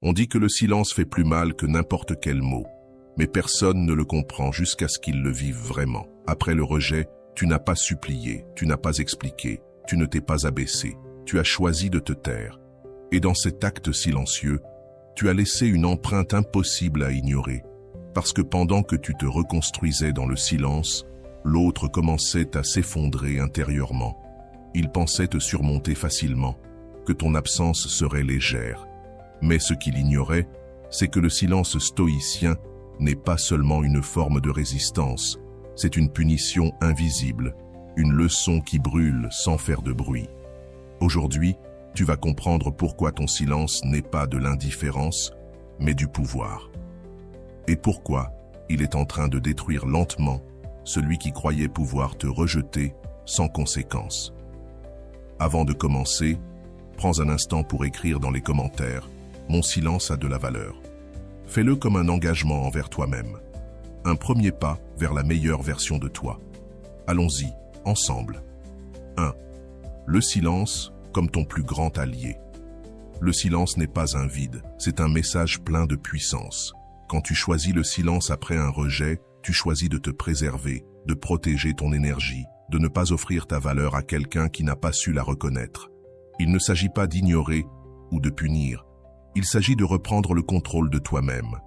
On dit que le silence fait plus mal que n'importe quel mot, mais personne ne le comprend jusqu'à ce qu'il le vive vraiment. Après le rejet, tu n'as pas supplié, tu n'as pas expliqué, tu ne t'es pas abaissé, tu as choisi de te taire. Et dans cet acte silencieux, tu as laissé une empreinte impossible à ignorer, parce que pendant que tu te reconstruisais dans le silence, l'autre commençait à s'effondrer intérieurement. Il pensait te surmonter facilement, que ton absence serait légère. Mais ce qu'il ignorait, c'est que le silence stoïcien n'est pas seulement une forme de résistance, c'est une punition invisible, une leçon qui brûle sans faire de bruit. Aujourd'hui, tu vas comprendre pourquoi ton silence n'est pas de l'indifférence, mais du pouvoir. Et pourquoi il est en train de détruire lentement celui qui croyait pouvoir te rejeter sans conséquence. Avant de commencer, prends un instant pour écrire dans les commentaires « Mon silence a de la valeur ». Fais-le comme un engagement envers toi-même. Un premier pas vers la meilleure version de toi. Allons-y, ensemble. 1. Le silence comme ton plus grand allié. Le silence n'est pas un vide, c'est un message plein de puissance. Quand tu choisis le silence après un rejet, tu choisis de te préserver, de protéger ton énergie, de ne pas offrir ta valeur à quelqu'un qui n'a pas su la reconnaître. Il ne s'agit pas d'ignorer ou de punir. Il s'agit de reprendre le contrôle de toi-même.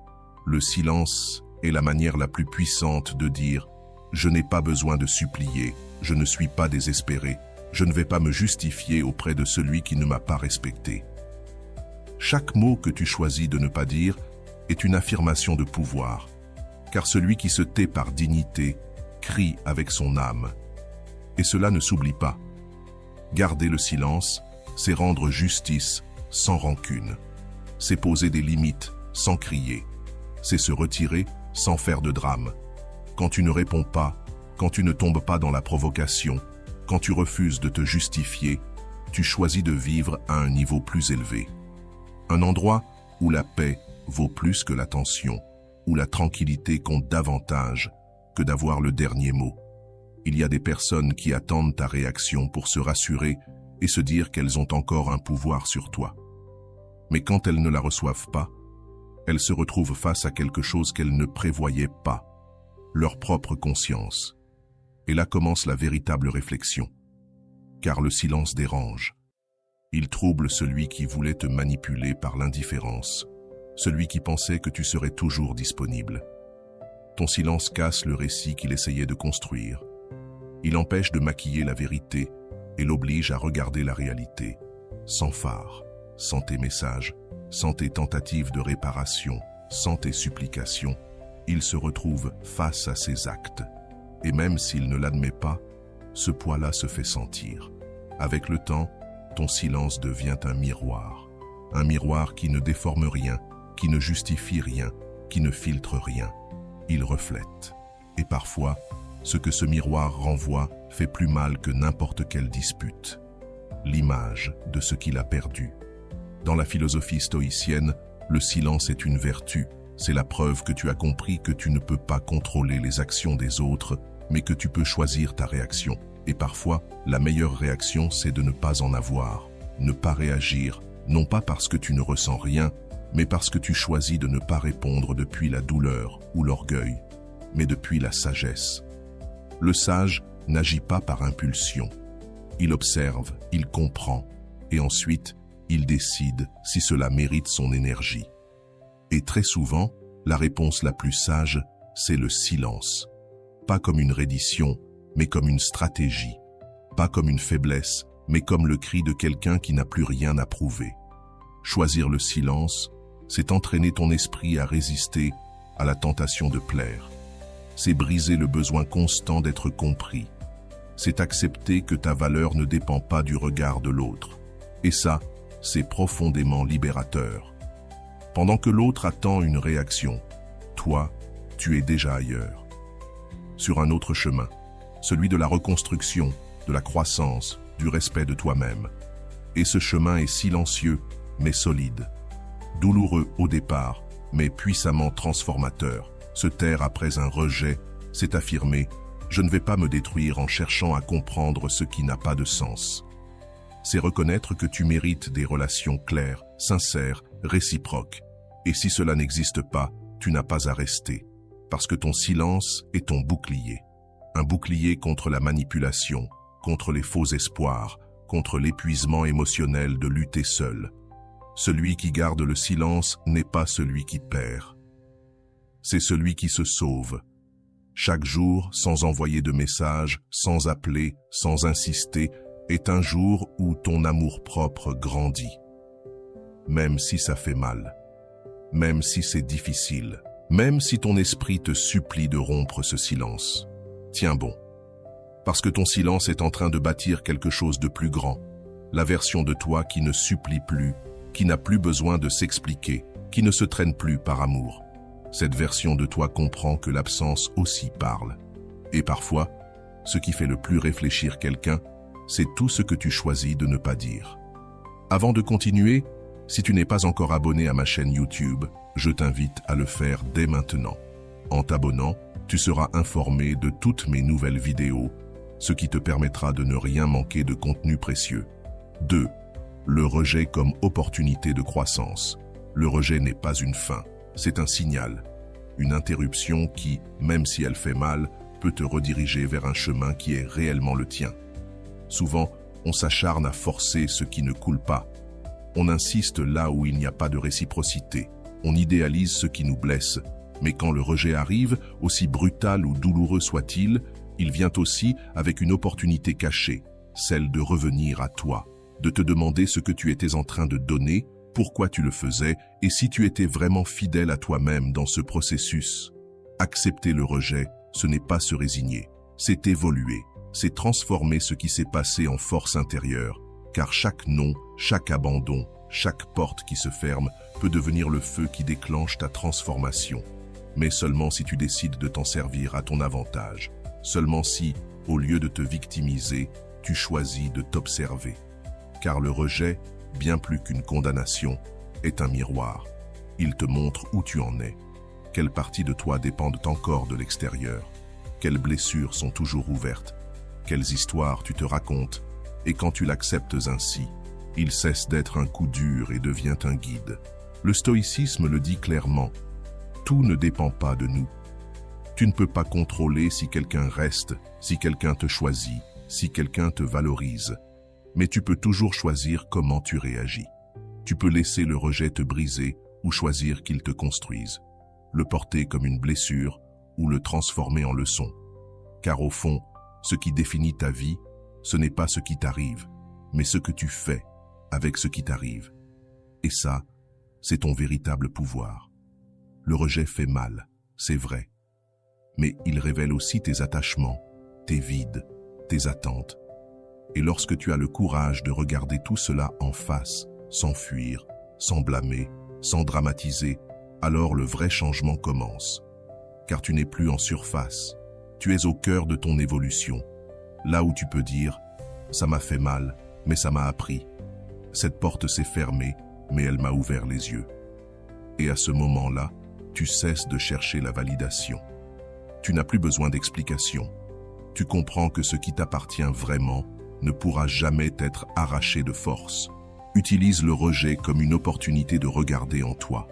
Le silence est la manière la plus puissante de dire « Je n'ai pas besoin de supplier, je ne suis pas désespéré, je ne vais pas me justifier auprès de celui qui ne m'a pas respecté. » Chaque mot que tu choisis de ne pas dire est une affirmation de pouvoir, car celui qui se tait par dignité crie avec son âme. Et cela ne s'oublie pas. Garder le silence, c'est rendre justice sans rancune. C'est poser des limites sans crier. C'est se retirer sans faire de drame. Quand tu ne réponds pas, quand tu ne tombes pas dans la provocation, quand tu refuses de te justifier, tu choisis de vivre à un niveau plus élevé. Un endroit où la paix vaut plus que la tension, où la tranquillité compte davantage que d'avoir le dernier mot. Il y a des personnes qui attendent ta réaction pour se rassurer et se dire qu'elles ont encore un pouvoir sur toi. Mais quand elles ne la reçoivent pas, elles se retrouvent face à quelque chose qu'elles ne prévoyaient pas, leur propre conscience. Et là commence la véritable réflexion. Car le silence dérange. Il trouble celui qui voulait te manipuler par l'indifférence, celui qui pensait que tu serais toujours disponible. Ton silence casse le récit qu'il essayait de construire. Il empêche de maquiller la vérité et l'oblige à regarder la réalité, sans phare, sans tes messages, sans tes tentatives de réparation, sans tes supplications. Il se retrouve face à ses actes. Et même s'il ne l'admet pas, ce poids-là se fait sentir. Avec le temps, ton silence devient un miroir qui ne déforme rien, qui ne justifie rien, qui ne filtre rien. Il reflète. Et parfois, ce que ce miroir renvoie fait plus mal que n'importe quelle dispute. L'image de ce qu'il a perdu. Dans la philosophie stoïcienne, le silence est une vertu. C'est la preuve que tu as compris que tu ne peux pas contrôler les actions des autres, mais que tu peux choisir ta réaction. Et parfois, la meilleure réaction, c'est de ne pas en avoir, ne pas réagir, non pas parce que tu ne ressens rien, mais parce que tu choisis de ne pas répondre depuis la douleur ou l'orgueil, mais depuis la sagesse. Le sage n'agit pas par impulsion. Il observe, il comprend, et ensuite, il décide si cela mérite son énergie. Et très souvent, la réponse la plus sage, c'est le silence. Pas comme une reddition, mais comme une stratégie. Pas comme une faiblesse, mais comme le cri de quelqu'un qui n'a plus rien à prouver. Choisir le silence, c'est entraîner ton esprit à résister à la tentation de plaire. C'est briser le besoin constant d'être compris. C'est accepter que ta valeur ne dépend pas du regard de l'autre. Et ça, c'est profondément libérateur. Pendant que l'autre attend une réaction, toi, tu es déjà ailleurs. Sur un autre chemin, celui de la reconstruction, de la croissance, du respect de toi-même. Et ce chemin est silencieux, mais solide. Douloureux au départ, mais puissamment transformateur. Se taire après un rejet, c'est affirmer « Je ne vais pas me détruire en cherchant à comprendre ce qui n'a pas de sens ». C'est reconnaître que tu mérites des relations claires, sincères, réciproques, Et si cela n'existe pas, tu n'as pas à rester, parce que ton silence est ton bouclier. Un bouclier contre la manipulation, contre les faux espoirs, contre l'épuisement émotionnel de lutter seul. Celui qui garde le silence n'est pas celui qui perd. C'est celui qui se sauve. Chaque jour, sans envoyer de message, sans appeler, sans insister, est un jour où ton amour-propre grandit. Même si ça fait mal, même si c'est difficile, même si ton esprit te supplie de rompre ce silence. Tiens bon, parce que ton silence est en train de bâtir quelque chose de plus grand, la version de toi qui ne supplie plus, qui n'a plus besoin de s'expliquer, qui ne se traîne plus par amour. Cette version de toi comprend que l'absence aussi parle. Et parfois, ce qui fait le plus réfléchir quelqu'un, c'est tout ce que tu choisis de ne pas dire. Avant de continuer, si tu n'es pas encore abonné à ma chaîne YouTube, je t'invite à le faire dès maintenant. En t'abonnant, tu seras informé de toutes mes nouvelles vidéos, ce qui te permettra de ne rien manquer de contenu précieux. 2. Le rejet comme opportunité de croissance. Le rejet n'est pas une fin, c'est un signal, une interruption qui, même si elle fait mal, peut te rediriger vers un chemin qui est réellement le tien. Souvent, on s'acharne à forcer ce qui ne coule pas. On insiste là où il n'y a pas de réciprocité. On idéalise ce qui nous blesse. Mais quand le rejet arrive, aussi brutal ou douloureux soit-il, il vient aussi avec une opportunité cachée, celle de revenir à toi, de te demander ce que tu étais en train de donner, pourquoi tu le faisais et si tu étais vraiment fidèle à toi-même dans ce processus. Accepter le rejet, ce n'est pas se résigner, c'est évoluer, c'est transformer ce qui s'est passé en force intérieure, car chaque non, chaque abandon, chaque porte qui se ferme peut devenir le feu qui déclenche ta transformation. Mais seulement si tu décides de t'en servir à ton avantage, seulement si, au lieu de te victimiser, tu choisis de t'observer. Car le rejet, bien plus qu'une condamnation, est un miroir. Il te montre où tu en es, quelles parties de toi dépendent encore de l'extérieur, quelles blessures sont toujours ouvertes, quelles histoires tu te racontes, et quand tu l'acceptes ainsi, il cesse d'être un coup dur et devient un guide. Le stoïcisme le dit clairement, tout ne dépend pas de nous. Tu ne peux pas contrôler si quelqu'un reste, si quelqu'un te choisit, si quelqu'un te valorise. Mais tu peux toujours choisir comment tu réagis. Tu peux laisser le rejet te briser ou choisir qu'il te construise. Le porter comme une blessure ou le transformer en leçon. Car au fond, ce qui définit ta vie, ce n'est pas ce qui t'arrive, mais ce que tu fais avec ce qui t'arrive. Et ça, c'est ton véritable pouvoir. Le rejet fait mal, c'est vrai. Mais il révèle aussi tes attachements, tes vides, tes attentes. Et lorsque tu as le courage de regarder tout cela en face, sans fuir, sans blâmer, sans dramatiser, alors le vrai changement commence. Car tu n'es plus en surface, tu es au cœur de ton évolution. Là où tu peux dire « ça m'a fait mal, mais ça m'a appris ». Cette porte s'est fermée, mais elle m'a ouvert les yeux. Et à ce moment-là, tu cesses de chercher la validation. Tu n'as plus besoin d'explication. Tu comprends que ce qui t'appartient vraiment ne pourra jamais t'être arraché de force. Utilise le rejet comme une opportunité de regarder en toi.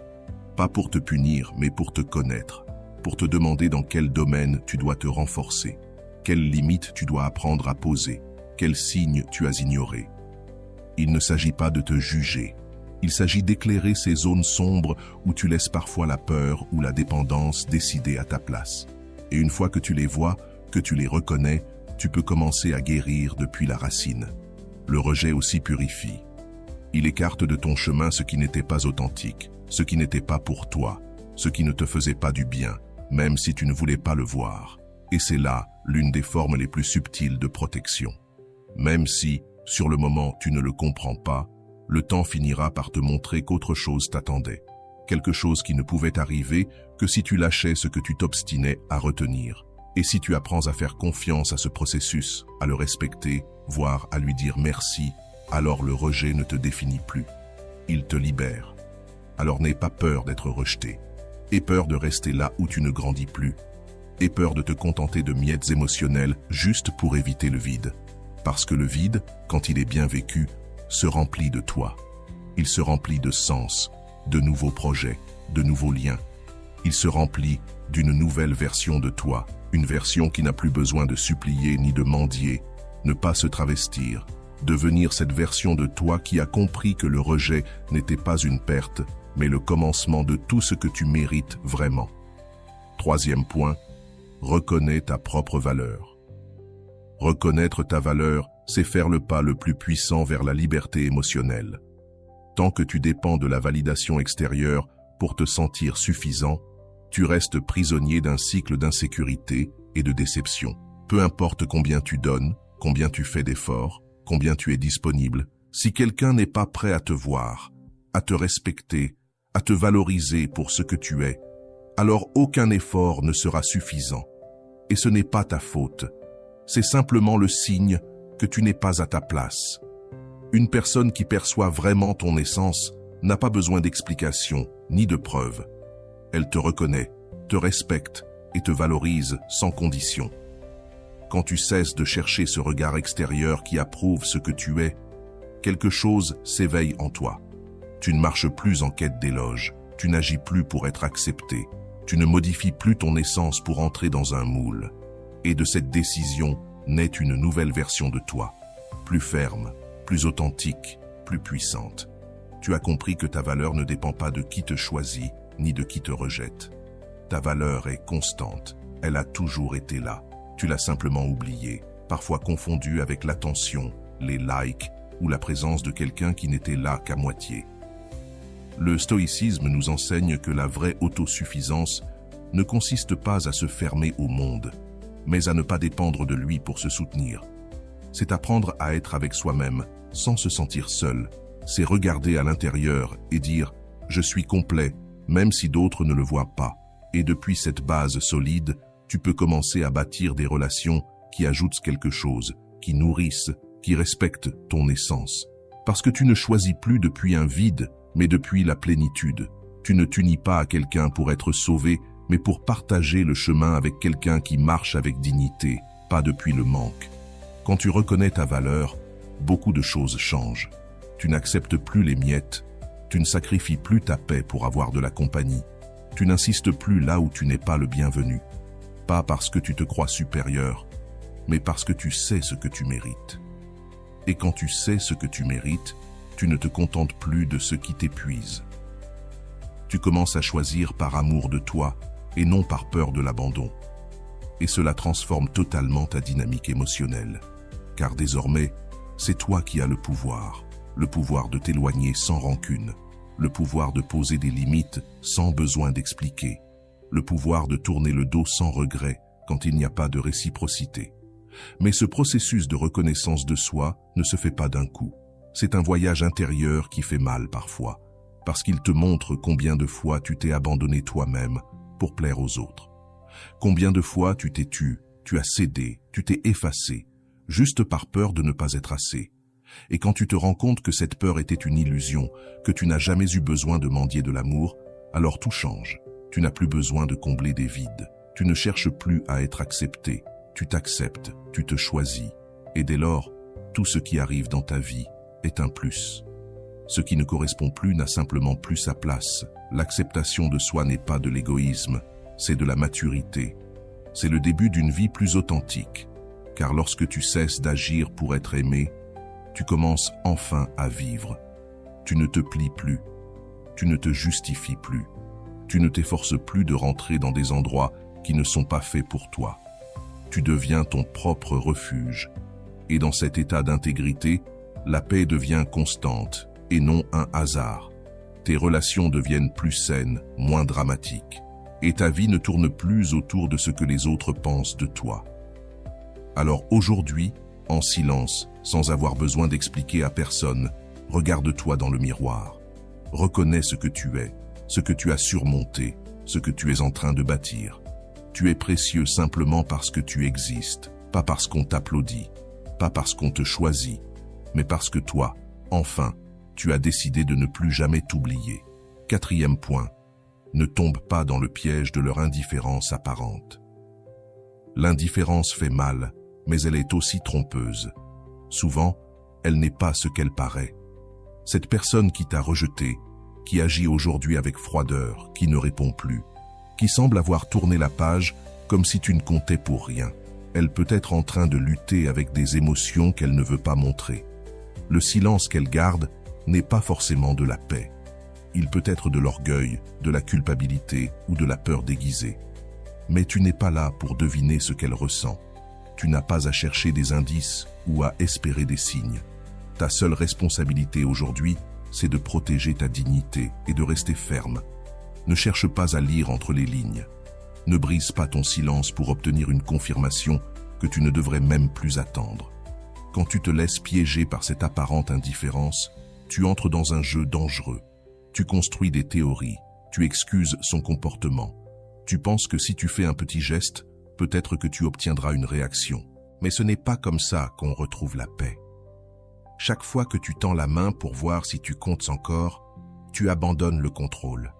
Pas pour te punir, mais pour te connaître. Pour te demander dans quel domaine tu dois te renforcer. Quelles limites tu dois apprendre à poser. Quels signes tu as ignorés. Il ne s'agit pas de te juger. Il s'agit d'éclairer ces zones sombres où tu laisses parfois la peur ou la dépendance décider à ta place. Et une fois que tu les vois, que tu les reconnais, tu peux commencer à guérir depuis la racine. Le rejet aussi purifie. Il écarte de ton chemin ce qui n'était pas authentique, ce qui n'était pas pour toi, ce qui ne te faisait pas du bien, même si tu ne voulais pas le voir. Et c'est là l'une des formes les plus subtiles de protection. Même si, sur le moment, tu ne le comprends pas, le temps finira par te montrer qu'autre chose t'attendait. Quelque chose qui ne pouvait arriver que si tu lâchais ce que tu t'obstinais à retenir. Et si tu apprends à faire confiance à ce processus, à le respecter, voire à lui dire merci, alors le rejet ne te définit plus. Il te libère. Alors n'aie pas peur d'être rejeté. Aie peur de rester là où tu ne grandis plus. Aie peur de te contenter de miettes émotionnelles juste pour éviter le vide. Parce que le vide, quand il est bien vécu, se remplit de toi. Il se remplit de sens, de nouveaux projets, de nouveaux liens. Il se remplit d'une nouvelle version de toi, une version qui n'a plus besoin de supplier ni de mendier, ne pas se travestir, devenir cette version de toi qui a compris que le rejet n'était pas une perte, mais le commencement de tout ce que tu mérites vraiment. Troisième point, reconnais ta propre valeur. Reconnaître ta valeur, c'est faire le pas le plus puissant vers la liberté émotionnelle. Tant que tu dépends de la validation extérieure pour te sentir suffisant, tu restes prisonnier d'un cycle d'insécurité et de déception. Peu importe combien tu donnes, combien tu fais d'efforts, combien tu es disponible, si quelqu'un n'est pas prêt à te voir, à te respecter, à te valoriser pour ce que tu es, alors aucun effort ne sera suffisant. Et ce n'est pas ta faute. C'est simplement le signe que tu n'es pas à ta place. Une personne qui perçoit vraiment ton essence n'a pas besoin d'explications ni de preuves. Elle te reconnaît, te respecte et te valorise sans condition. Quand tu cesses de chercher ce regard extérieur qui approuve ce que tu es, quelque chose s'éveille en toi. Tu ne marches plus en quête d'éloge, tu n'agis plus pour être accepté, tu ne modifies plus ton essence pour entrer dans un moule. Et de cette décision naît une nouvelle version de toi, plus ferme, plus authentique, plus puissante. Tu as compris que ta valeur ne dépend pas de qui te choisit, ni de qui te rejette. Ta valeur est constante, elle a toujours été là. Tu l'as simplement oubliée, parfois confondue avec l'attention, les likes ou la présence de quelqu'un qui n'était là qu'à moitié. Le stoïcisme nous enseigne que la vraie autosuffisance ne consiste pas à se fermer au monde, mais à ne pas dépendre de lui pour se soutenir. C'est apprendre à être avec soi-même sans se sentir seul. C'est regarder à l'intérieur et dire « je suis complet », même si d'autres ne le voient pas. Et depuis cette base solide, tu peux commencer à bâtir des relations qui ajoutent quelque chose, qui nourrissent, qui respectent ton essence. Parce que tu ne choisis plus depuis un vide, mais depuis la plénitude. Tu ne t'unis pas à quelqu'un pour être sauvé, mais pour partager le chemin avec quelqu'un qui marche avec dignité, pas depuis le manque. Quand tu reconnais ta valeur, beaucoup de choses changent. Tu n'acceptes plus les miettes, tu ne sacrifies plus ta paix pour avoir de la compagnie. Tu n'insistes plus là où tu n'es pas le bienvenu. Pas parce que tu te crois supérieur, mais parce que tu sais ce que tu mérites. Et quand tu sais ce que tu mérites, tu ne te contentes plus de ce qui t'épuise. Tu commences à choisir par amour de toi et non par peur de l'abandon. Et cela transforme totalement ta dynamique émotionnelle. Car désormais, c'est toi qui as le pouvoir de t'éloigner sans rancune, le pouvoir de poser des limites sans besoin d'expliquer, le pouvoir de tourner le dos sans regret quand il n'y a pas de réciprocité. Mais ce processus de reconnaissance de soi ne se fait pas d'un coup. C'est un voyage intérieur qui fait mal parfois, parce qu'il te montre combien de fois tu t'es abandonné toi-même pour plaire aux autres. Combien de fois tu t'es tu as cédé, tu t'es effacé, juste par peur de ne pas être assez. Et quand tu te rends compte que cette peur était une illusion, que tu n'as jamais eu besoin de mendier de l'amour, alors tout change. Tu n'as plus besoin de combler des vides. Tu ne cherches plus à être accepté. Tu t'acceptes, tu te choisis. Et dès lors, tout ce qui arrive dans ta vie est un plus. Ce qui ne correspond plus n'a simplement plus sa place. L'acceptation de soi n'est pas de l'égoïsme, c'est de la maturité. C'est le début d'une vie plus authentique. Car lorsque tu cesses d'agir pour être aimé, tu commences enfin à vivre. Tu ne te plies plus. Tu ne te justifies plus. Tu ne t'efforces plus de rentrer dans des endroits qui ne sont pas faits pour toi. Tu deviens ton propre refuge. Et dans cet état d'intégrité, la paix devient constante et non un hasard. Tes relations deviennent plus saines, moins dramatiques. Et ta vie ne tourne plus autour de ce que les autres pensent de toi. Alors aujourd'hui, en silence, sans avoir besoin d'expliquer à personne, regarde-toi dans le miroir. Reconnais ce que tu es, ce que tu as surmonté, ce que tu es en train de bâtir. Tu es précieux simplement parce que tu existes, pas parce qu'on t'applaudit, pas parce qu'on te choisit, mais parce que toi, enfin, tu as décidé de ne plus jamais t'oublier. Quatrième point, ne tombe pas dans le piège de leur indifférence apparente. L'indifférence fait mal, mais elle est aussi trompeuse. Souvent, elle n'est pas ce qu'elle paraît. Cette personne qui t'a rejeté, qui agit aujourd'hui avec froideur, qui ne répond plus, qui semble avoir tourné la page comme si tu ne comptais pour rien. Elle peut être en train de lutter avec des émotions qu'elle ne veut pas montrer. Le silence qu'elle garde n'est pas forcément de la paix. Il peut être de l'orgueil, de la culpabilité ou de la peur déguisée. Mais tu n'es pas là pour deviner ce qu'elle ressent. Tu n'as pas à chercher des indices ou à espérer des signes. Ta seule responsabilité aujourd'hui, c'est de protéger ta dignité et de rester ferme. Ne cherche pas à lire entre les lignes. Ne brise pas ton silence pour obtenir une confirmation que tu ne devrais même plus attendre. Quand tu te laisses piéger par cette apparente indifférence, tu entres dans un jeu dangereux. Tu construis des théories, tu excuses son comportement. Tu penses que si tu fais un petit geste, peut-être que tu obtiendras une réaction. Mais ce n'est pas comme ça qu'on retrouve la paix. Chaque fois que tu tends la main pour voir si tu comptes encore, tu abandonnes le contrôle.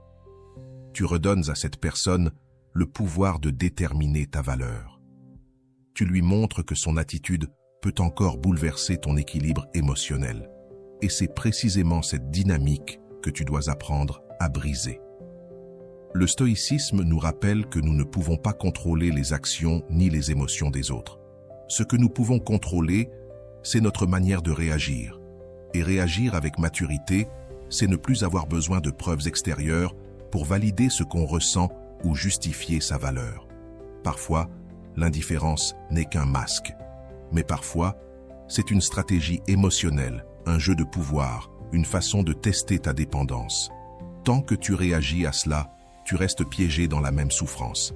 Tu redonnes à cette personne le pouvoir de déterminer ta valeur. Tu lui montres que son attitude peut encore bouleverser ton équilibre émotionnel. Et c'est précisément cette dynamique que tu dois apprendre à briser. Le stoïcisme nous rappelle que nous ne pouvons pas contrôler les actions ni les émotions des autres. Ce que nous pouvons contrôler, c'est notre manière de réagir. Et réagir avec maturité, c'est ne plus avoir besoin de preuves extérieures pour valider ce qu'on ressent ou justifier sa valeur. Parfois, l'indifférence n'est qu'un masque. Mais parfois, c'est une stratégie émotionnelle, un jeu de pouvoir, une façon de tester ta dépendance. Tant que tu réagis à cela, tu restes piégé dans la même souffrance.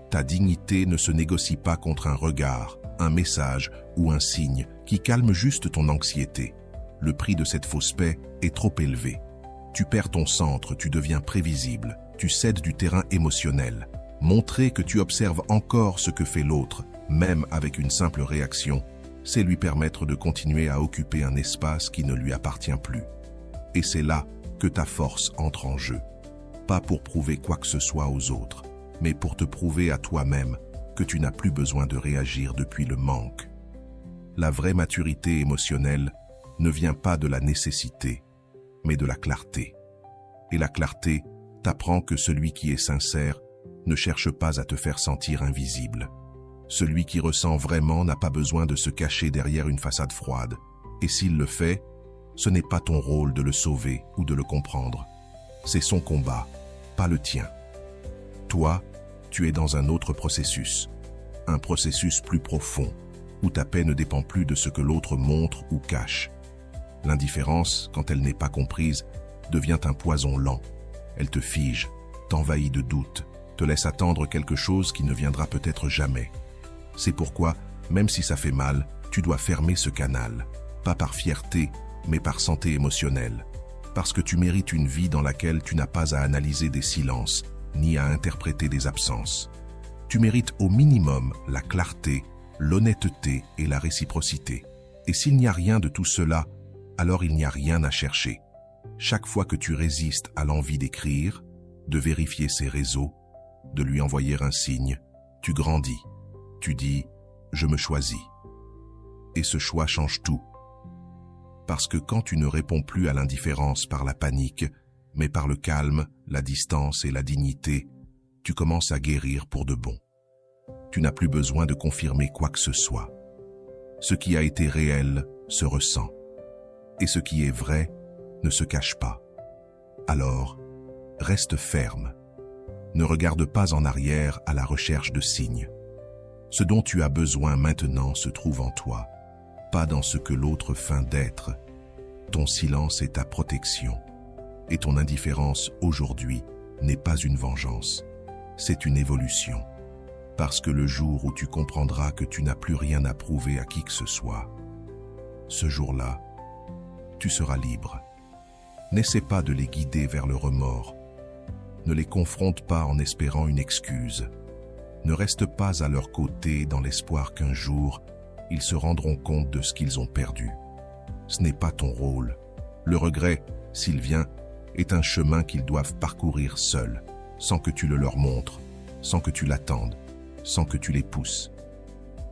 Ta dignité ne se négocie pas contre un regard, un message ou un signe qui calme juste ton anxiété. Le prix de cette fausse paix est trop élevé. Tu perds ton centre, tu deviens prévisible, tu cèdes du terrain émotionnel. Montrer que tu observes encore ce que fait l'autre, même avec une simple réaction, c'est lui permettre de continuer à occuper un espace qui ne lui appartient plus. Et c'est là que ta force entre en jeu. Pas pour prouver quoi que ce soit aux autres, mais pour te prouver à toi-même que tu n'as plus besoin de réagir depuis le manque. La vraie maturité émotionnelle ne vient pas de la nécessité, mais de la clarté. Et la clarté t'apprend que celui qui est sincère ne cherche pas à te faire sentir invisible. Celui qui ressent vraiment n'a pas besoin de se cacher derrière une façade froide. Et s'il le fait, ce n'est pas ton rôle de le sauver ou de le comprendre. C'est son combat, pas le tien. Toi, tu es dans un autre processus, un processus plus profond, où ta paix ne dépend plus de ce que l'autre montre ou cache. L'indifférence, quand elle n'est pas comprise, devient un poison lent. Elle te fige, t'envahit de doutes, te laisse attendre quelque chose qui ne viendra peut-être jamais. C'est pourquoi, même si ça fait mal, tu dois fermer ce canal, pas par fierté, mais par santé émotionnelle. Parce que tu mérites une vie dans laquelle tu n'as pas à analyser des silences, ni à interpréter des absences. Tu mérites au minimum la clarté, l'honnêteté et la réciprocité. Et s'il n'y a rien de tout cela, alors il n'y a rien à chercher. Chaque fois que tu résistes à l'envie d'écrire, de vérifier ses réseaux, de lui envoyer un signe, tu grandis. Tu dis « je me choisis ». Et ce choix change tout. Parce que quand tu ne réponds plus à l'indifférence par la panique, mais par le calme, la distance et la dignité, tu commences à guérir pour de bon. Tu n'as plus besoin de confirmer quoi que ce soit. Ce qui a été réel se ressent. Et ce qui est vrai ne se cache pas. Alors, reste ferme. Ne regarde pas en arrière à la recherche de signes. Ce dont tu as besoin maintenant se trouve en toi, pas dans ce que l'autre feint d'être. Ton silence est ta protection. Et ton indifférence aujourd'hui n'est pas une vengeance, c'est une évolution. Parce que le jour où tu comprendras que tu n'as plus rien à prouver à qui que ce soit, ce jour-là, tu seras libre. N'essaie pas de les guider vers le remords. Ne les confronte pas en espérant une excuse. Ne reste pas à leur côté dans l'espoir qu'un jour, ils se rendront compte de ce qu'ils ont perdu. Ce n'est pas ton rôle. Le regret, s'il vient, est un chemin qu'ils doivent parcourir seuls, sans que tu le leur montres, sans que tu l'attendes, sans que tu les pousses.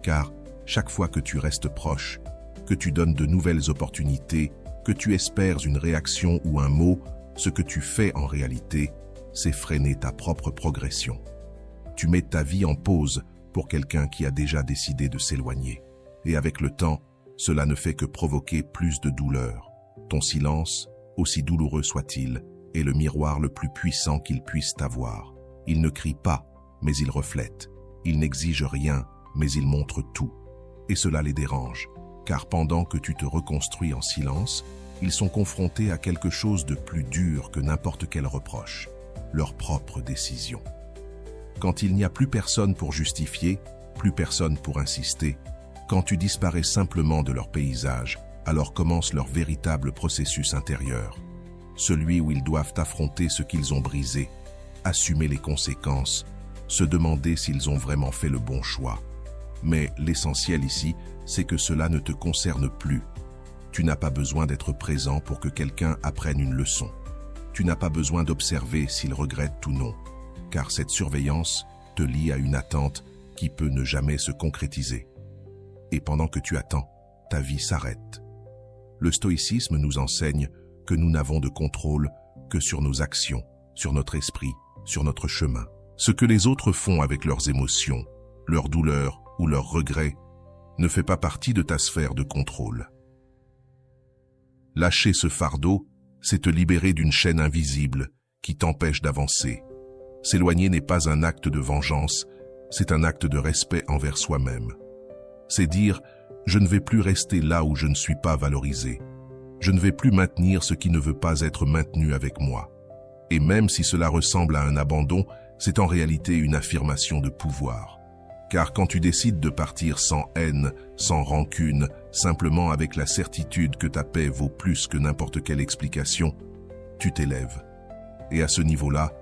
Car chaque fois que tu restes proche, que tu donnes de nouvelles opportunités, que tu espères une réaction ou un mot, Ce que tu fais en réalité, c'est freiner ta propre progression. Tu mets ta vie en pause pour quelqu'un qui a déjà décidé de s'éloigner. Et avec le temps, cela ne fait que provoquer plus de douleur. Ton silence, aussi douloureux soit-il, est le miroir le plus puissant qu'il puisse avoir. Il ne crie pas, mais il reflète. Il n'exige rien, mais il montre tout. Et cela les dérange, car pendant que tu te reconstruis en silence, ils sont confrontés à quelque chose de plus dur que n'importe quel reproche, leur propre décision. Quand il n'y a plus personne pour justifier, plus personne pour insister, quand tu disparais simplement de leur paysage, alors commence leur véritable processus intérieur, celui où ils doivent affronter ce qu'ils ont brisé, assumer les conséquences, se demander s'ils ont vraiment fait le bon choix. Mais l'essentiel ici, c'est que cela ne te concerne plus. Tu n'as pas besoin d'être présent pour que quelqu'un apprenne une leçon. Tu n'as pas besoin d'observer s'il regrette ou non, car cette surveillance te lie à une attente qui peut ne jamais se concrétiser. Et pendant que tu attends, ta vie s'arrête. Le stoïcisme nous enseigne que nous n'avons de contrôle que sur nos actions, sur notre esprit, sur notre chemin. Ce que les autres font avec leurs émotions, leurs douleurs ou leurs regrets ne fait pas partie de ta sphère de contrôle. Lâcher ce fardeau, c'est te libérer d'une chaîne invisible qui t'empêche d'avancer. S'éloigner n'est pas un acte de vengeance, c'est un acte de respect envers soi-même. C'est dire « je ne vais plus rester là où je ne suis pas valorisé. Je ne vais plus maintenir ce qui ne veut pas être maintenu avec moi. » Et même si cela ressemble à un abandon, c'est en réalité une affirmation de pouvoir. Car quand tu décides de partir sans haine, sans rancune, simplement avec la certitude que ta paix vaut plus que n'importe quelle explication, tu t'élèves. Et à ce niveau-là,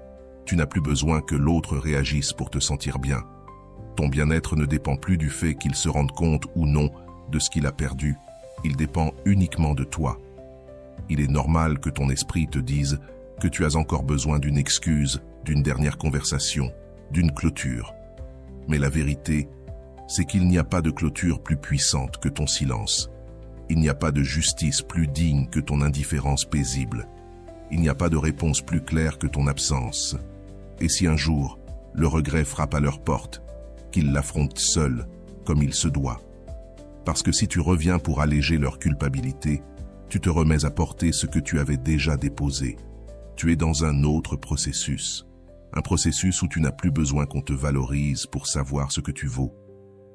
tu n'as plus besoin que l'autre réagisse pour te sentir bien. Ton bien-être ne dépend plus du fait qu'il se rende compte ou non de ce qu'il a perdu. Il dépend uniquement de toi. Il est normal que ton esprit te dise que tu as encore besoin d'une excuse, d'une dernière conversation, d'une clôture. Mais la vérité, c'est qu'il n'y a pas de clôture plus puissante que ton silence. Il n'y a pas de justice plus digne que ton indifférence paisible. Il n'y a pas de réponse plus claire que ton absence. Et si un jour, le regret frappe à leur porte, qu'ils l'affrontent seuls, comme il se doit. Parce que si tu reviens pour alléger leur culpabilité, tu te remets à porter ce que tu avais déjà déposé. Tu es dans un autre processus. Un processus où tu n'as plus besoin qu'on te valorise pour savoir ce que tu vaux.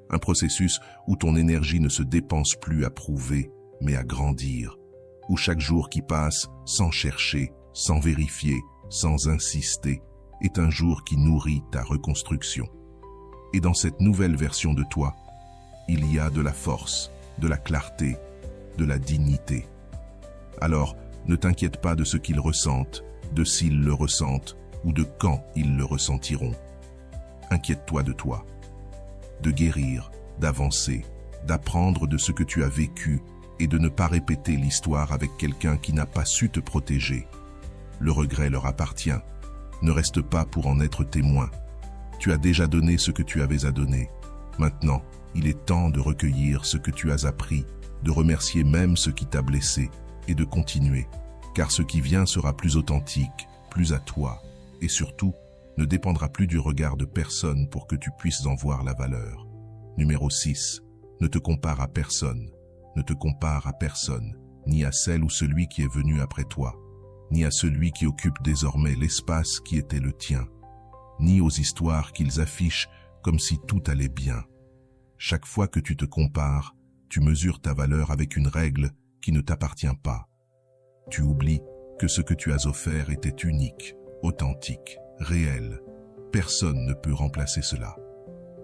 Un processus où ton énergie ne se dépense plus à prouver, mais à grandir. Où chaque jour qui passe, sans chercher, sans vérifier, sans insister, est un jour qui nourrit ta reconstruction. Et dans cette nouvelle version de toi, il y a de la force, de la clarté, de la dignité. Alors, ne t'inquiète pas de ce qu'ils ressentent, de s'ils le ressentent, ou de quand ils le ressentiront. Inquiète-toi de toi, de guérir, d'avancer, d'apprendre de ce que tu as vécu et de ne pas répéter l'histoire avec quelqu'un qui n'a pas su te protéger. Le regret leur appartient. Ne reste pas pour en être témoin. Tu as déjà donné ce que tu avais à donner. Maintenant, il est temps de recueillir ce que tu as appris, de remercier même ce qui t'a blessé et de continuer, car ce qui vient sera plus authentique, plus à toi, et surtout, ne dépendra plus du regard de personne pour que tu puisses en voir la valeur. Numéro 6. Ne te compare à personne. Ne te compare à personne, ni à celle ou celui qui est venu après toi, ni à celui qui occupe désormais l'espace qui était le tien, ni aux histoires qu'ils affichent comme si tout allait bien. Chaque fois que tu te compares, tu mesures ta valeur avec une règle qui ne t'appartient pas. Tu oublies que ce que tu as offert était unique, authentique, réel. Personne ne peut remplacer cela.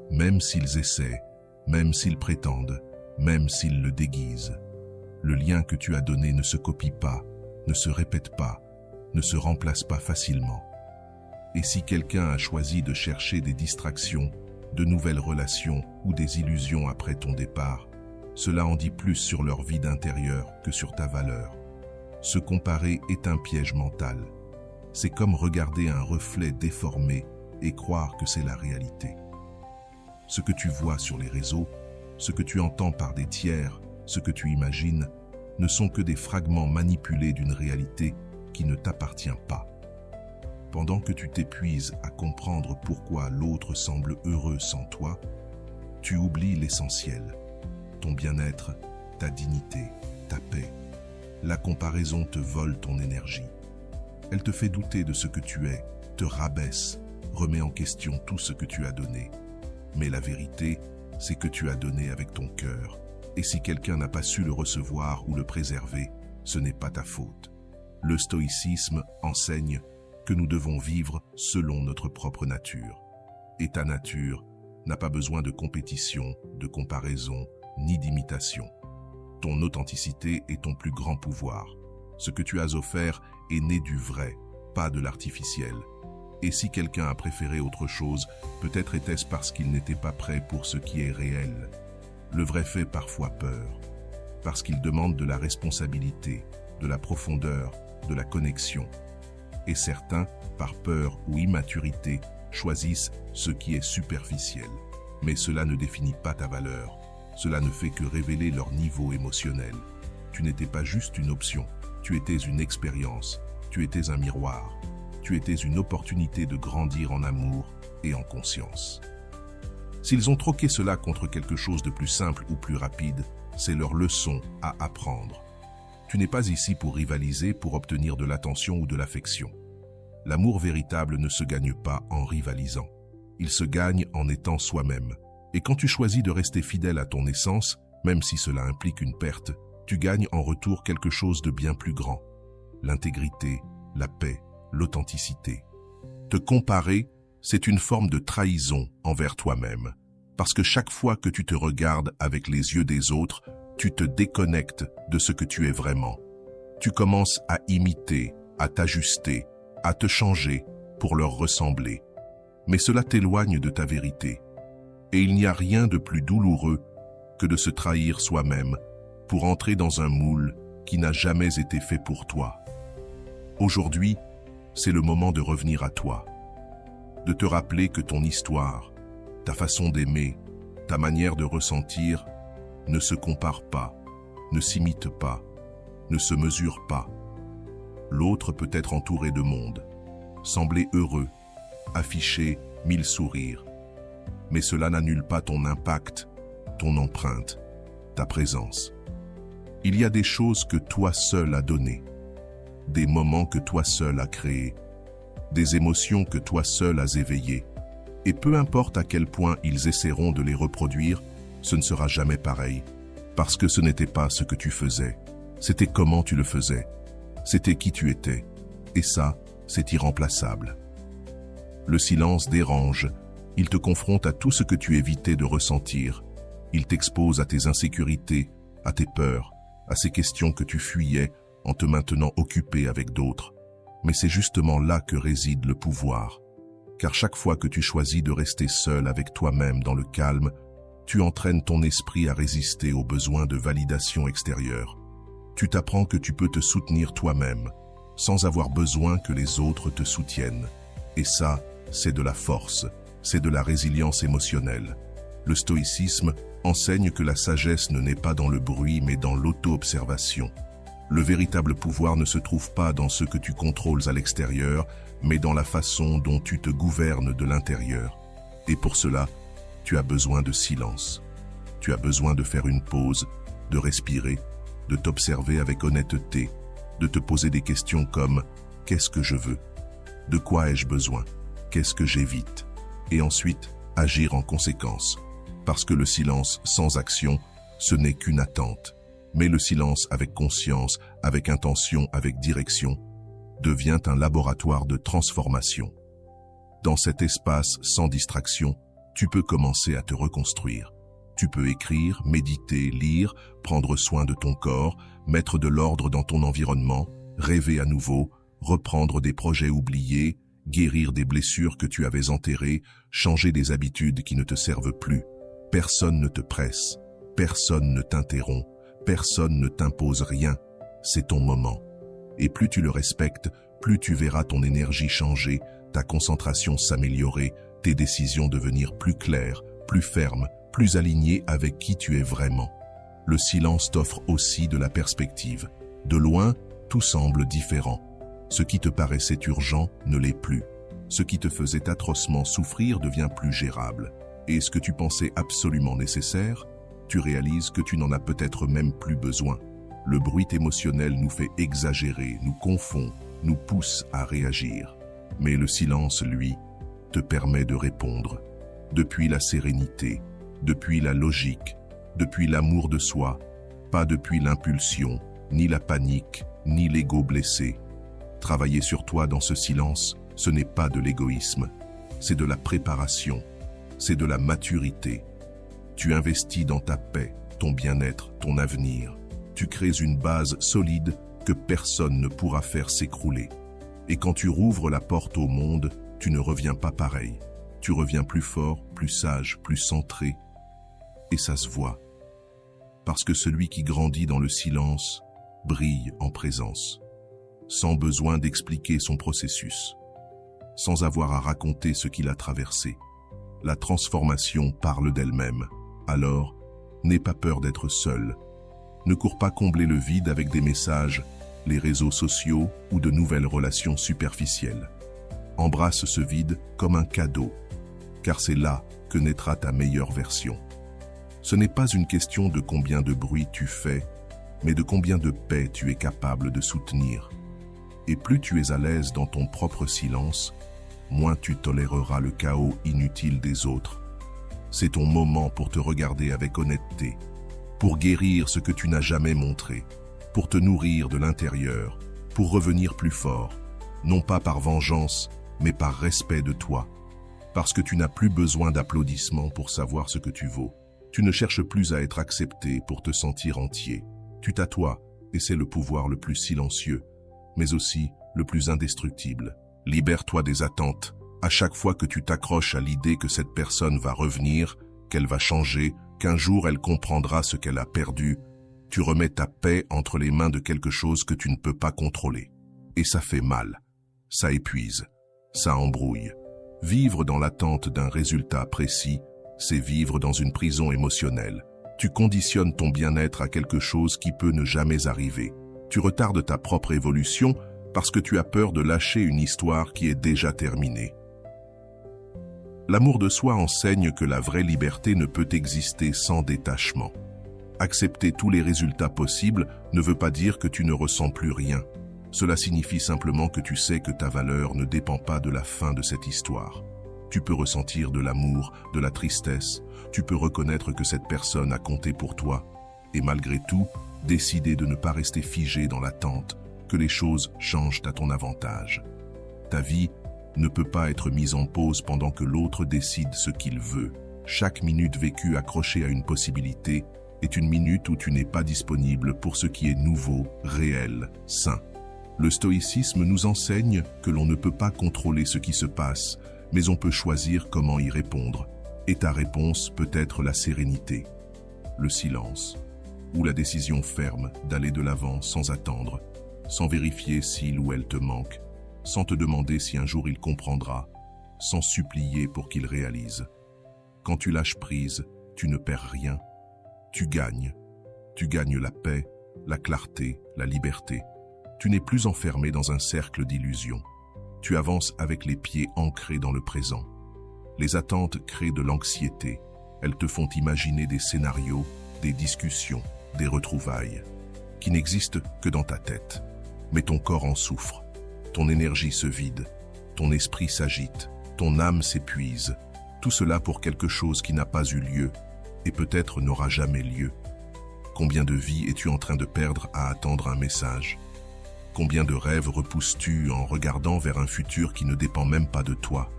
Même s'ils essaient, même s'ils prétendent, même s'ils le déguisent. Le lien que tu as donné ne se copie pas, ne se répète pas, ne se remplace pas facilement. Et si quelqu'un a choisi de chercher des distractions, de nouvelles relations ou des illusions après ton départ, cela en dit plus sur leur vide intérieur que sur ta valeur. Se comparer est un piège mental. C'est comme regarder un reflet déformé et croire que c'est la réalité. Ce que tu vois sur les réseaux, ce que tu entends par des tiers, ce que tu imagines, ne sont que des fragments manipulés d'une réalité qui ne t'appartient pas. Pendant que tu t'épuises à comprendre pourquoi l'autre semble heureux sans toi, tu oublies l'essentiel, ton bien-être, ta dignité, ta paix. La comparaison te vole ton énergie. Elle te fait douter de ce que tu es, te rabaisse, remet en question tout ce que tu as donné. Mais la vérité, c'est que tu as donné avec ton cœur. Et si quelqu'un n'a pas su le recevoir ou le préserver, ce n'est pas ta faute. Le stoïcisme enseigne que nous devons vivre selon notre propre nature. Et ta nature n'a pas besoin de compétition, de comparaison, ni d'imitation. Ton authenticité est ton plus grand pouvoir. Ce que tu as offert est né du vrai, pas de l'artificiel. Et si quelqu'un a préféré autre chose, peut-être était-ce parce qu'il n'était pas prêt pour ce qui est réel. Le vrai fait parfois peur, parce qu'il demande de la responsabilité, de la profondeur, de la connexion. Et certains, par peur ou immaturité, choisissent ce qui est superficiel. Mais cela ne définit pas ta valeur. Cela ne fait que révéler leur niveau émotionnel. Tu n'étais pas juste une option, tu étais une expérience, tu étais un miroir, tu étais une opportunité de grandir en amour et en conscience. S'ils ont troqué cela contre quelque chose de plus simple ou plus rapide, c'est leur leçon à apprendre. Tu n'es pas ici pour rivaliser, pour obtenir de l'attention ou de l'affection. L'amour véritable ne se gagne pas en rivalisant. Il se gagne en étant soi-même. Et quand tu choisis de rester fidèle à ton essence, même si cela implique une perte, tu gagnes en retour quelque chose de bien plus grand. L'intégrité, la paix, l'authenticité. Te comparer, c'est une forme de trahison envers toi-même. Parce que chaque fois que tu te regardes avec les yeux des autres, tu te déconnectes de ce que tu es vraiment. Tu commences à imiter, à t'ajuster, à te changer pour leur ressembler. Mais cela t'éloigne de ta vérité. Et il n'y a rien de plus douloureux que de se trahir soi-même pour entrer dans un moule qui n'a jamais été fait pour toi. Aujourd'hui, c'est le moment de revenir à toi, de te rappeler que ton histoire, ta façon d'aimer, ta manière de ressentir ne se compare pas, ne s'imite pas, ne se mesure pas. L'autre peut être entouré de monde, sembler heureux, afficher 1000 sourires. Mais cela n'annule pas ton impact, ton empreinte, ta présence. Il y a des choses que toi seul as données, des moments que toi seul as créés, des émotions que toi seul as éveillées. Et peu importe à quel point ils essaieront de les reproduire, ce ne sera jamais pareil, parce que ce n'était pas ce que tu faisais, c'était comment tu le faisais, c'était qui tu étais, et ça, c'est irremplaçable. Le silence dérange, il te confronte à tout ce que tu évitais de ressentir, il t'expose à tes insécurités, à tes peurs, à ces questions que tu fuyais en te maintenant occupé avec d'autres. Mais c'est justement là que réside le pouvoir. Car chaque fois que tu choisis de rester seul avec toi-même dans le calme, tu entraînes ton esprit à résister aux besoins de validation extérieure. Tu t'apprends que tu peux te soutenir toi-même, sans avoir besoin que les autres te soutiennent. Et ça, c'est de la force, c'est de la résilience émotionnelle. Le stoïcisme enseigne que la sagesse ne naît pas dans le bruit mais dans l'auto-observation. Le véritable pouvoir ne se trouve pas dans ce que tu contrôles à l'extérieur, mais dans la façon dont tu te gouvernes de l'intérieur. Et pour cela, tu as besoin de silence. Tu as besoin de faire une pause, de respirer, de t'observer avec honnêteté, de te poser des questions comme « Qu'est-ce que je veux ? De quoi ai-je besoin ? Qu'est-ce que j'évite ?» Et ensuite, agir en conséquence. Parce que le silence sans action, ce n'est qu'une attente. Mais le silence avec conscience, avec intention, avec direction, devient un laboratoire de transformation. Dans cet espace sans distraction, tu peux commencer à te reconstruire. Tu peux écrire, méditer, lire, prendre soin de ton corps, mettre de l'ordre dans ton environnement, rêver à nouveau, reprendre des projets oubliés, guérir des blessures que tu avais enterrées, changer des habitudes qui ne te servent plus. Personne ne te presse, personne ne t'interrompt, personne ne t'impose rien, c'est ton moment. Et plus tu le respectes, plus tu verras ton énergie changer, ta concentration s'améliorer, tes décisions devenir plus claires, plus fermes, plus alignées avec qui tu es vraiment. Le silence t'offre aussi de la perspective. De loin, tout semble différent. Ce qui te paraissait urgent ne l'est plus. Ce qui te faisait atrocement souffrir devient plus gérable. Et ce que tu pensais absolument nécessaire, tu réalises que tu n'en as peut-être même plus besoin. Le bruit émotionnel nous fait exagérer, nous confond, nous pousse à réagir. Mais le silence, lui, te permet de répondre. Depuis la sérénité, depuis la logique, depuis l'amour de soi, pas depuis l'impulsion, ni la panique, ni l'ego blessé. Travailler sur toi dans ce silence, ce n'est pas de l'égoïsme, c'est de la préparation, c'est de la maturité. Tu investis dans ta paix, ton bien-être, ton avenir. Tu crées une base solide que personne ne pourra faire s'écrouler. Et quand tu rouvres la porte au monde, tu ne reviens pas pareil. Tu reviens plus fort, plus sage, plus centré. Et ça se voit. Parce que celui qui grandit dans le silence brille en présence, sans besoin d'expliquer son processus, sans avoir à raconter ce qu'il a traversé. La transformation parle d'elle-même. Alors, n'aie pas peur d'être seul. Ne cours pas combler le vide avec des messages, les réseaux sociaux ou de nouvelles relations superficielles. Embrasse ce vide comme un cadeau, car c'est là que naîtra ta meilleure version. Ce n'est pas une question de combien de bruit tu fais, mais de combien de paix tu es capable de soutenir. Et plus tu es à l'aise dans ton propre silence, moins tu toléreras le chaos inutile des autres. C'est ton moment pour te regarder avec honnêteté, pour guérir ce que tu n'as jamais montré, pour te nourrir de l'intérieur, pour revenir plus fort, non pas par vengeance, mais par respect de toi. Parce que tu n'as plus besoin d'applaudissements pour savoir ce que tu vaux. Tu ne cherches plus à être accepté pour te sentir entier. Tu t'assois, et c'est le pouvoir le plus silencieux, mais aussi le plus indestructible. Libère-toi des attentes. À chaque fois que tu t'accroches à l'idée que cette personne va revenir, qu'elle va changer, qu'un jour elle comprendra ce qu'elle a perdu, tu remets ta paix entre les mains de quelque chose que tu ne peux pas contrôler. Et ça fait mal. Ça épuise. Ça embrouille. Vivre dans l'attente d'un résultat précis, c'est vivre dans une prison émotionnelle. Tu conditionnes ton bien-être à quelque chose qui peut ne jamais arriver. Tu retardes ta propre évolution parce que tu as peur de lâcher une histoire qui est déjà terminée. L'amour de soi enseigne que la vraie liberté ne peut exister sans détachement. Accepter tous les résultats possibles ne veut pas dire que tu ne ressens plus rien. Cela signifie simplement que tu sais que ta valeur ne dépend pas de la fin de cette histoire. Tu peux ressentir de l'amour, de la tristesse, tu peux reconnaître que cette personne a compté pour toi, et malgré tout, décider de ne pas rester figé dans l'attente, que les choses changent à ton avantage. Ta vie ne peut pas être mise en pause pendant que l'autre décide ce qu'il veut. Chaque minute vécue accrochée à une possibilité est une minute où tu n'es pas disponible pour ce qui est nouveau, réel, sain. Le stoïcisme nous enseigne que l'on ne peut pas contrôler ce qui se passe, mais on peut choisir comment y répondre. Et ta réponse peut être la sérénité, le silence, ou la décision ferme d'aller de l'avant sans attendre, sans vérifier s'il ou elle te manque, sans te demander si un jour il comprendra, sans supplier pour qu'il réalise. Quand tu lâches prise, tu ne perds rien. Tu gagnes. Tu gagnes la paix, la clarté, la liberté. Tu n'es plus enfermé dans un cercle d'illusions. Tu avances avec les pieds ancrés dans le présent. Les attentes créent de l'anxiété. Elles te font imaginer des scénarios, des discussions, des retrouvailles, qui n'existent que dans ta tête. Mais ton corps en souffre. Ton énergie se vide. Ton esprit s'agite. Ton âme s'épuise. Tout cela pour quelque chose qui n'a pas eu lieu et peut-être n'aura jamais lieu. Combien de vies es-tu en train de perdre à attendre un message ? Combien de rêves repousses-tu en regardant vers un futur qui ne dépend même pas de toi ?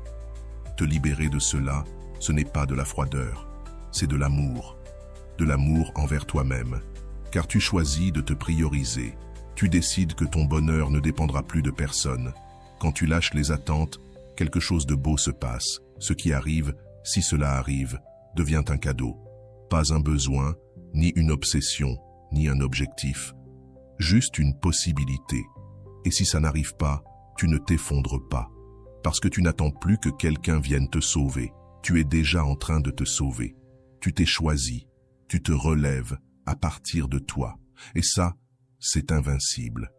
Te libérer de cela, ce n'est pas de la froideur, c'est de l'amour envers toi-même, car tu choisis de te prioriser. Tu décides que ton bonheur ne dépendra plus de personne. Quand tu lâches les attentes, quelque chose de beau se passe. Ce qui arrive, si cela arrive, devient un cadeau. Pas un besoin, ni une obsession, ni un objectif. Juste une possibilité. Et si ça n'arrive pas, tu ne t'effondres pas. Parce que tu n'attends plus que quelqu'un vienne te sauver. Tu es déjà en train de te sauver. Tu t'es choisi. Tu te relèves à partir de toi. Et ça, c'est invincible.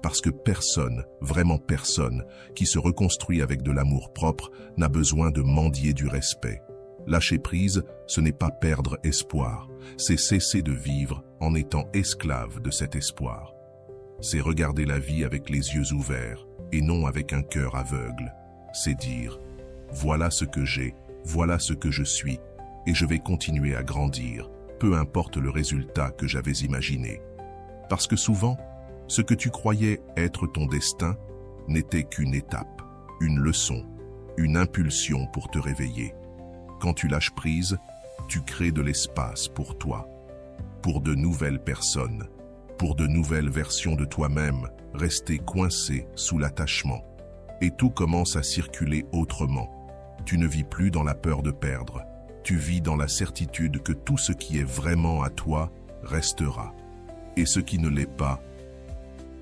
Parce que personne, vraiment personne, qui se reconstruit avec de l'amour propre n'a besoin de mendier du respect. Lâcher prise, ce n'est pas perdre espoir, c'est cesser de vivre en étant esclave de cet espoir. C'est regarder la vie avec les yeux ouverts et non avec un cœur aveugle. C'est dire « Voilà ce que j'ai, voilà ce que je suis, et je vais continuer à grandir, peu importe le résultat que j'avais imaginé. » Parce que souvent, ce que tu croyais être ton destin n'était qu'une étape, une leçon, une impulsion pour te réveiller. Quand tu lâches prise, tu crées de l'espace pour toi, pour de nouvelles personnes, pour de nouvelles versions de toi-même, restées coincées sous l'attachement. Et tout commence à circuler autrement. Tu ne vis plus dans la peur de perdre. Tu vis dans la certitude que tout ce qui est vraiment à toi restera. Et ce qui ne l'est pas,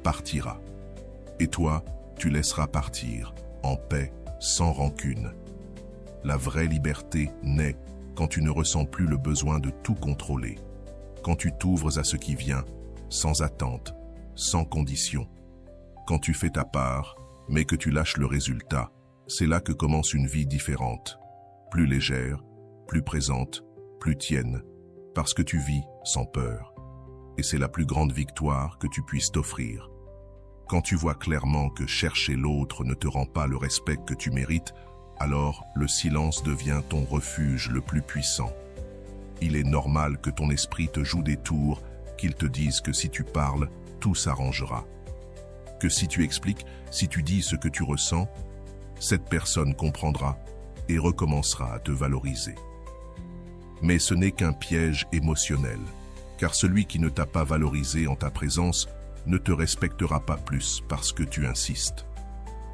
partira. Et toi, tu laisseras partir, en paix, sans rancune. La vraie liberté naît quand tu ne ressens plus le besoin de tout contrôler. Quand tu t'ouvres à ce qui vient, sans attente, sans condition. Quand tu fais ta part, mais que tu lâches le résultat, c'est là que commence une vie différente, plus légère, plus présente, plus tienne, parce que tu vis sans peur. Et c'est la plus grande victoire que tu puisses t'offrir. Quand tu vois clairement que chercher l'autre ne te rend pas le respect que tu mérites, alors le silence devient ton refuge le plus puissant. Il est normal que ton esprit te joue des tours, qu'il te dise que si tu parles, tout s'arrangera. Que si tu expliques, si tu dis ce que tu ressens, cette personne comprendra et recommencera à te valoriser. Mais ce n'est qu'un piège émotionnel, car celui qui ne t'a pas valorisé en ta présence ne te respectera pas plus parce que tu insistes.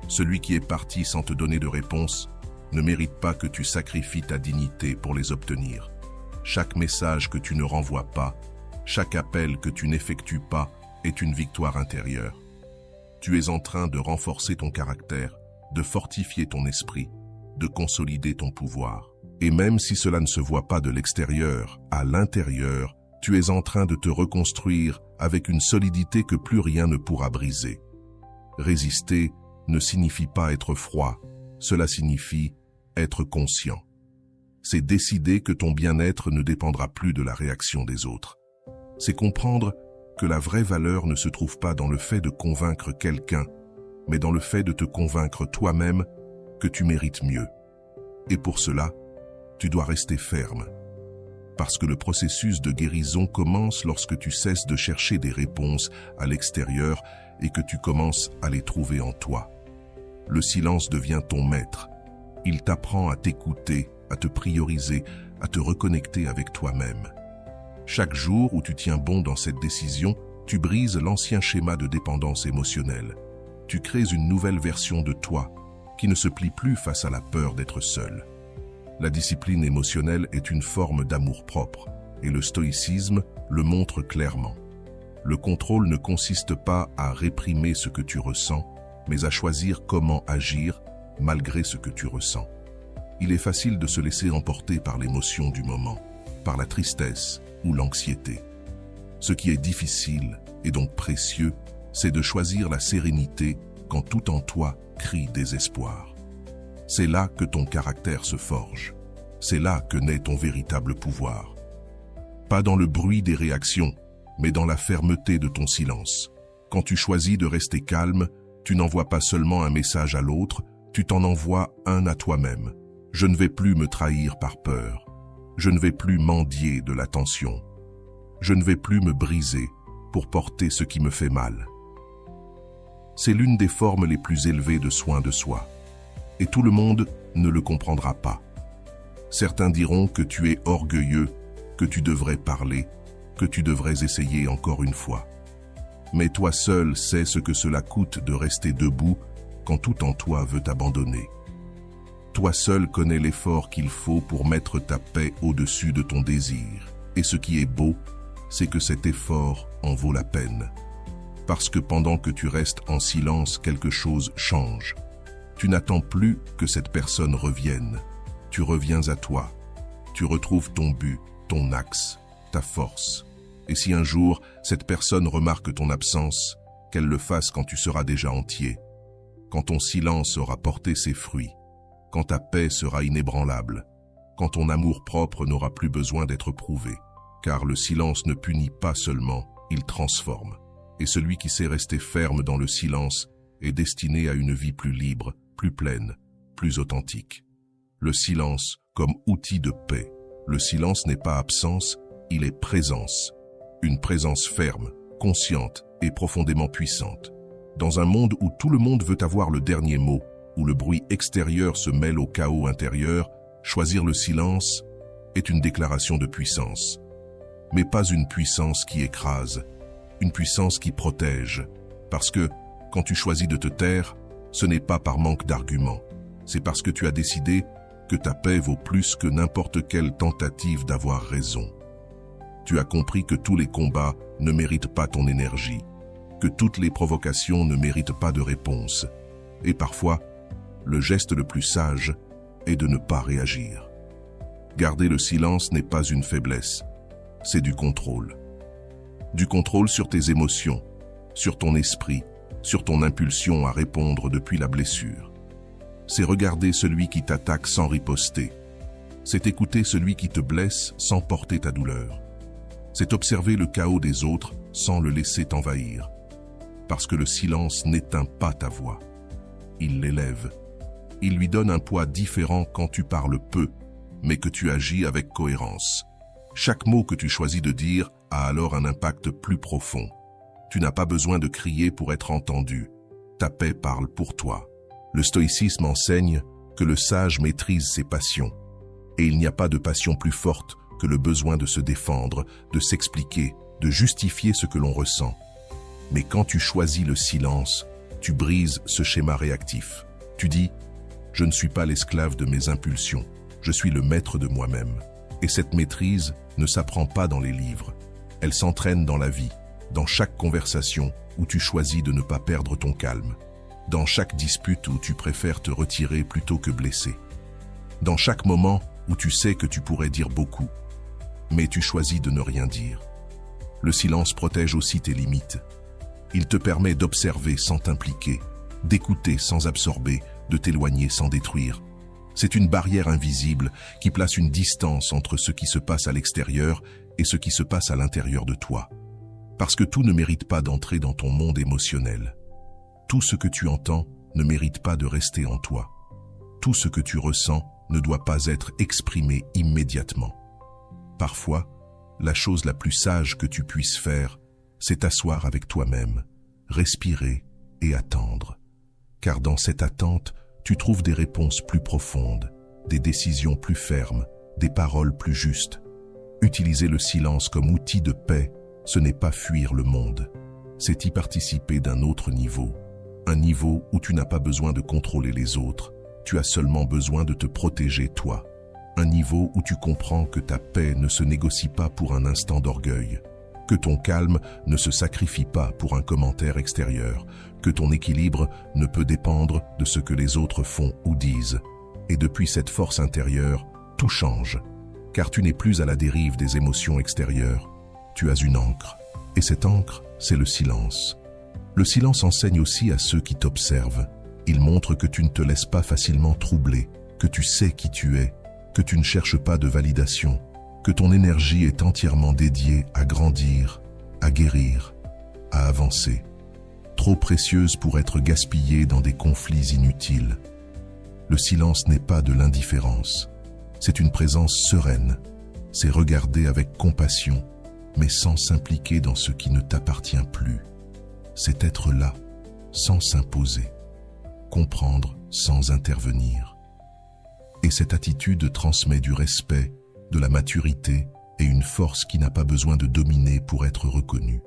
Celui qui est parti sans te donner de réponse ne mérite pas que tu sacrifies ta dignité pour les obtenir. Chaque message que tu ne renvoies pas, chaque appel que tu n'effectues pas est une victoire intérieure. Tu es en train de renforcer ton caractère, de fortifier ton esprit, de consolider ton pouvoir. Et même si cela ne se voit pas de l'extérieur, à l'intérieur, tu es en train de te reconstruire avec une solidité que plus rien ne pourra briser. Résister ne signifie pas être froid, cela signifie être conscient. C'est décider que ton bien-être ne dépendra plus de la réaction des autres. C'est comprendre que la vraie valeur ne se trouve pas dans le fait de convaincre quelqu'un, mais dans le fait de te convaincre toi-même que tu mérites mieux. Et pour cela, tu dois rester ferme. Parce que le processus de guérison commence lorsque tu cesses de chercher des réponses à l'extérieur et que tu commences à les trouver en toi. Le silence devient ton maître. Il t'apprend à t'écouter, à te prioriser, à te reconnecter avec toi-même. Chaque jour où tu tiens bon dans cette décision, tu brises l'ancien schéma de dépendance émotionnelle. Tu crées une nouvelle version de toi qui ne se plie plus face à la peur d'être seul. La discipline émotionnelle est une forme d'amour-propre et le stoïcisme le montre clairement. Le contrôle ne consiste pas à réprimer ce que tu ressens, mais à choisir comment agir malgré ce que tu ressens. Il est facile de se laisser emporter par l'émotion du moment, par la tristesse ou l'anxiété. Ce qui est difficile et donc précieux, c'est de choisir la sérénité quand tout en toi crie désespoir. C'est là que ton caractère se forge. C'est là que naît ton véritable pouvoir. Pas dans le bruit des réactions, mais dans la fermeté de ton silence. Quand tu choisis de rester calme, tu n'envoies pas seulement un message à l'autre, tu t'en envoies un à toi-même. Je ne vais plus me trahir par peur. Je ne vais plus mendier de l'attention. Je ne vais plus me briser pour porter ce qui me fait mal. C'est l'une des formes les plus élevées de soin de soi. Et tout le monde ne le comprendra pas. Certains diront que tu es orgueilleux, que tu devrais parler, que tu devrais essayer encore une fois. Mais toi seul sais ce que cela coûte de rester debout quand tout en toi veut abandonner. Toi seul connais l'effort qu'il faut pour mettre ta paix au-dessus de ton désir. Et ce qui est beau, c'est que cet effort en vaut la peine. Parce que pendant que tu restes en silence, quelque chose change. Tu n'attends plus que cette personne revienne. Tu reviens à toi. Tu retrouves ton but, ton axe, ta force. Et si un jour, cette personne remarque ton absence, qu'elle le fasse quand tu seras déjà entier, quand ton silence aura porté ses fruits, quand ta paix sera inébranlable, quand ton amour-propre n'aura plus besoin d'être prouvé. Car le silence ne punit pas seulement, il transforme. Et celui qui sait rester ferme dans le silence est destiné à une vie plus libre, plus pleine, plus authentique. Le silence comme outil de paix. Le silence n'est pas absence, il est présence. Une présence ferme, consciente et profondément puissante. Dans un monde où tout le monde veut avoir le dernier mot, où le bruit extérieur se mêle au chaos intérieur, choisir le silence est une déclaration de puissance. Mais pas une puissance qui écrase, une puissance qui protège. Parce que, quand tu choisis de te taire, ce n'est pas par manque d'arguments. C'est parce que tu as décidé que ta paix vaut plus que n'importe quelle tentative d'avoir raison. Tu as compris que tous les combats ne méritent pas ton énergie, que toutes les provocations ne méritent pas de réponse. Et parfois, le geste le plus sage est de ne pas réagir. Garder le silence n'est pas une faiblesse, c'est du contrôle. Du contrôle sur tes émotions, sur ton esprit, sur ton impulsion à répondre depuis la blessure. C'est regarder celui qui t'attaque sans riposter. C'est écouter celui qui te blesse sans porter ta douleur. C'est observer le chaos des autres sans le laisser t'envahir. Parce que le silence n'éteint pas ta voix. Il l'élève. Il lui donne un poids différent quand tu parles peu, mais que tu agis avec cohérence. Chaque mot que tu choisis de dire a alors un impact plus profond. Tu n'as pas besoin de crier pour être entendu. Ta paix parle pour toi. Le stoïcisme enseigne que le sage maîtrise ses passions. Et il n'y a pas de passion plus forte que le besoin de se défendre, de s'expliquer, de justifier ce que l'on ressent. Mais quand tu choisis le silence, tu brises ce schéma réactif. Tu dis « Je ne suis pas l'esclave de mes impulsions, je suis le maître de moi-même ». Et cette maîtrise ne s'apprend pas dans les livres. Elle s'entraîne dans la vie, dans chaque conversation où tu choisis de ne pas perdre ton calme, dans chaque dispute où tu préfères te retirer plutôt que blesser, dans chaque moment où tu sais que tu pourrais dire beaucoup, mais tu choisis de ne rien dire. Le silence protège aussi tes limites. Il te permet d'observer sans t'impliquer, d'écouter sans absorber, de t'éloigner sans détruire. C'est une barrière invisible qui place une distance entre ce qui se passe à l'extérieur et ce qui se passe à l'intérieur de toi. Parce que tout ne mérite pas d'entrer dans ton monde émotionnel. Tout ce que tu entends ne mérite pas de rester en toi. Tout ce que tu ressens ne doit pas être exprimé immédiatement. Parfois, la chose la plus sage que tu puisses faire, c'est t'asseoir avec toi-même, respirer et attendre. Car dans cette attente, tu trouves des réponses plus profondes, des décisions plus fermes, des paroles plus justes. Utiliser le silence comme outil de paix, ce n'est pas fuir le monde, c'est y participer d'un autre niveau. Un niveau où tu n'as pas besoin de contrôler les autres, tu as seulement besoin de te protéger toi. Un niveau où tu comprends que ta paix ne se négocie pas pour un instant d'orgueil, que ton calme ne se sacrifie pas pour un commentaire extérieur, que ton équilibre ne peut dépendre de ce que les autres font ou disent. Et depuis cette force intérieure, tout change, car tu n'es plus à la dérive des émotions extérieures. Tu as une ancre, et cette ancre, c'est le silence. Le silence enseigne aussi à ceux qui t'observent. Il montre que tu ne te laisses pas facilement troubler, que tu sais qui tu es, que tu ne cherches pas de validation, que ton énergie est entièrement dédiée à grandir, à guérir, à avancer. Trop précieuse pour être gaspillée dans des conflits inutiles. Le silence n'est pas de l'indifférence. C'est une présence sereine. C'est regarder avec compassion, mais sans s'impliquer dans ce qui ne t'appartient plus. C'est être là, sans s'imposer. Comprendre sans intervenir. Et cette attitude transmet du respect, de la maturité et une force qui n'a pas besoin de dominer pour être reconnue.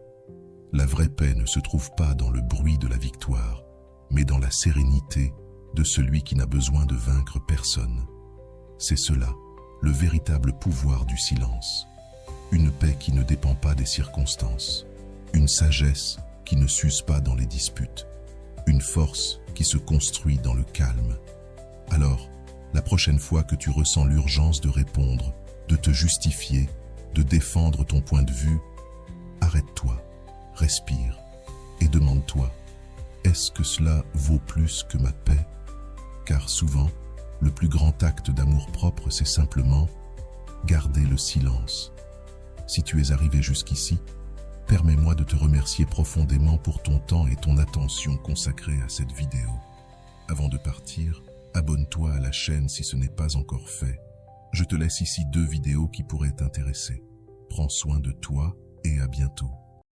La vraie paix ne se trouve pas dans le bruit de la victoire, mais dans la sérénité de celui qui n'a besoin de vaincre personne. C'est cela, le véritable pouvoir du silence. Une paix qui ne dépend pas des circonstances. Une sagesse qui ne s'use pas dans les disputes. Une force qui se construit dans le calme. Alors, la prochaine fois que tu ressens l'urgence de répondre, de te justifier, de défendre ton point de vue, arrête-toi, respire et demande-toi, est-ce que cela vaut plus que ma paix? Car souvent, le plus grand acte d'amour-propre, c'est simplement garder le silence. Si tu es arrivé jusqu'ici, permets-moi de te remercier profondément pour ton temps et ton attention consacrée à cette vidéo. Avant de partir, abonne-toi à la chaîne si ce n'est pas encore fait. Je te laisse ici 2 vidéos qui pourraient t'intéresser. Prends soin de toi et à bientôt.